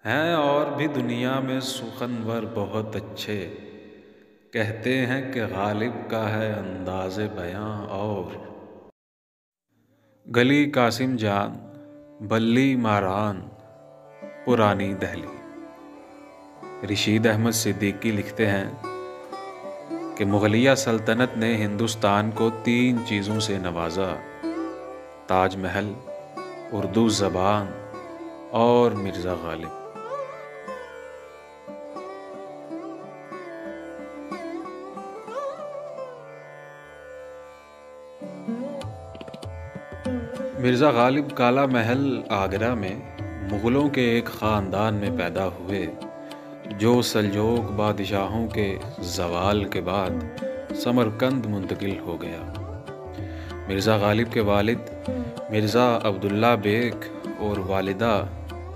ہیں اور بھی دنیا میں سخنور بہت اچھے، کہتے ہیں کہ غالب کا ہے انداز بیاں اور گلی قاسم جان بلی ماران پرانی دہلی۔ رشید احمد صدیقی لکھتے ہیں کہ مغلیہ سلطنت نے ہندوستان کو 3 چیزوں سے نوازا: تاج محل، اردو زبان اور مرزا غالب۔ مرزا غالب کالا محل آگرہ میں مغلوں کے ایک خاندان میں پیدا ہوئے جو سلجوق بادشاہوں کے زوال کے بعد سمرقند منتقل ہو گیا۔ مرزا غالب کے والد مرزا عبداللہ بیگ اور والدہ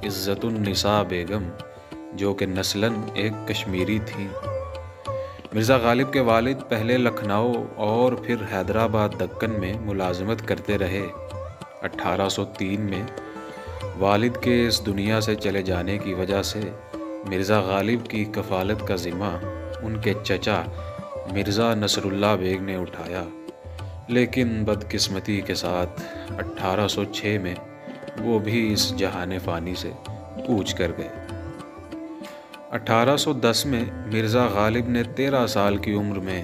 عزت النساء بیگم جو کہ نسلاً ایک کشمیری تھیں۔ مرزا غالب کے والد پہلے لکھنؤ اور پھر حیدرآباد دکن میں ملازمت کرتے رہے۔ 1803 میں والد کے اس دنیا سے چلے جانے کی وجہ سے مرزا غالب کی کفالت کا ذمہ ان کے چچا مرزا نصر اللہ بیگ نے اٹھایا، لیکن بدقسمتی کے ساتھ 1806 میں وہ بھی اس جہان فانی سے کوچ کر گئے۔ 1810 میں مرزا غالب نے 13 سال کی عمر میں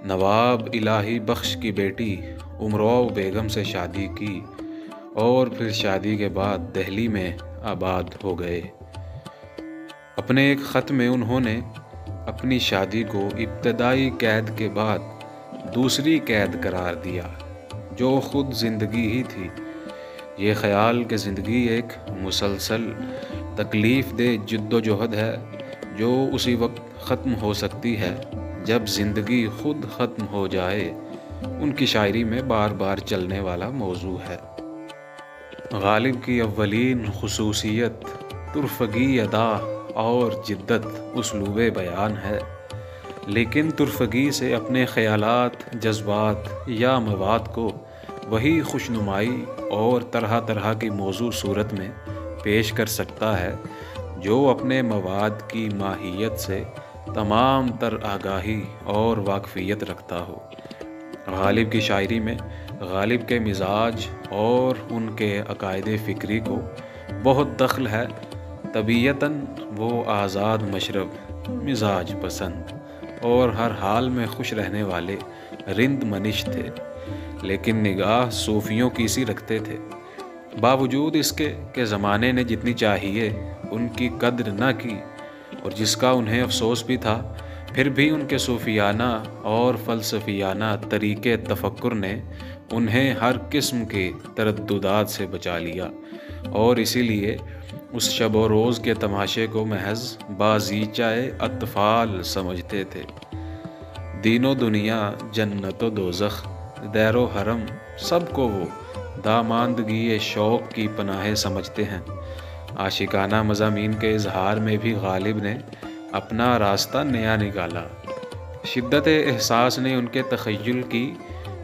نواب الہی بخش کی بیٹی امراؤ بیگم سے شادی کی اور پھر شادی کے بعد دہلی میں آباد ہو گئے۔ اپنے ایک خط میں انہوں نے اپنی شادی کو ابتدائی قید کے بعد دوسری قید قرار دیا جو خود زندگی ہی تھی۔ یہ خیال کہ زندگی ایک مسلسل تکلیف دہ جد و جہد ہے جو اسی وقت ختم ہو سکتی ہے جب زندگی خود ختم ہو جائے، ان کی شاعری میں بار بار چلنے والا موضوع ہے۔ غالب کی اولین خصوصیت طرفگی ادا اور جدت اسلوب بیان ہے، لیکن طرفگی سے اپنے خیالات، جذبات یا مواد کو وہی خوشنمائی اور طرح طرح کی موضوع صورت میں پیش کر سکتا ہے جو اپنے مواد کی ماہیت سے تمام تر آگاہی اور واقفیت رکھتا ہو۔ غالب کی شاعری میں غالب کے مزاج اور ان کے عقائد فکری کو بہت دخل ہے۔ طبیعتاً وہ آزاد مشرب، مزاج پسند اور ہر حال میں خوش رہنے والے رند منش تھے، لیکن نگاہ صوفیوں کی سی رکھتے تھے۔ باوجود اس کے کہ زمانے نے جتنی چاہیے ان کی قدر نہ کی اور جس کا انہیں افسوس بھی تھا، پھر بھی ان کے صوفیانہ اور فلسفیانہ طریقے تفکر نے انہیں ہر قسم کے ترددات سے بچا لیا اور اسی لیے اس شب و روز کے تماشے کو محض بازیچۂ اطفال سمجھتے تھے۔ دین و دنیا، جنت و دوزخ، دیر و حرم، سب کو وہ داماندگی شوق کی پناہ سمجھتے ہیں۔ عاشقانہ مضامین کے اظہار میں بھی غالب نے اپنا راستہ نیا نکالا۔ شدت احساس نے ان کے تخیل کی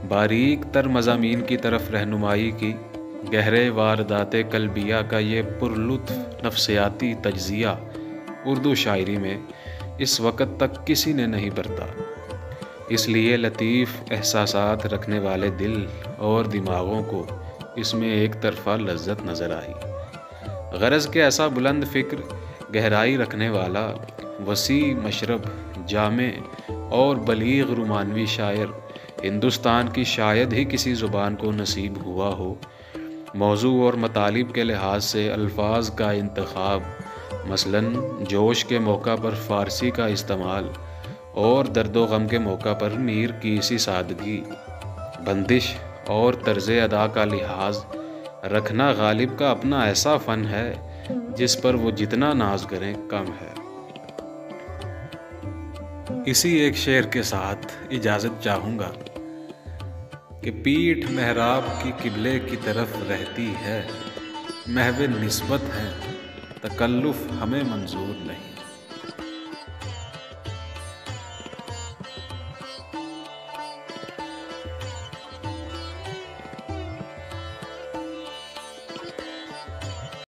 باریک تر مضامین کی طرف رہنمائی کی۔ گہرے واردات قلبیہ کا یہ پرلطف نفسیاتی تجزیہ اردو شاعری میں اس وقت تک کسی نے نہیں برتا، اس لیے لطیف احساسات رکھنے والے دل اور دماغوں کو اس میں ایک طرفہ لذت نظر آئی۔ غرض کہ ایسا بلند فکر، گہرائی رکھنے والا، وسیع مشرب، جامع اور بلیغ رومانوی شاعر ہندوستان کی شاید ہی کسی زبان کو نصیب ہوا ہو۔ موضوع اور مطالب کے لحاظ سے الفاظ کا انتخاب، مثلاً جوش کے موقع پر فارسی کا استعمال اور درد و غم کے موقع پر میر کی سی سادگی، بندش اور طرز ادا کا لحاظ رکھنا غالب کا اپنا ایسا فن ہے جس پر وہ جتنا ناز کریں کم ہے۔ اسی ایک شعر کے ساتھ اجازت چاہوں گا کہ پیٹھ محراب کی قبلے کی طرف رہتی ہے، محو نسبت ہے، تکلف ہمیں منظور نہیں۔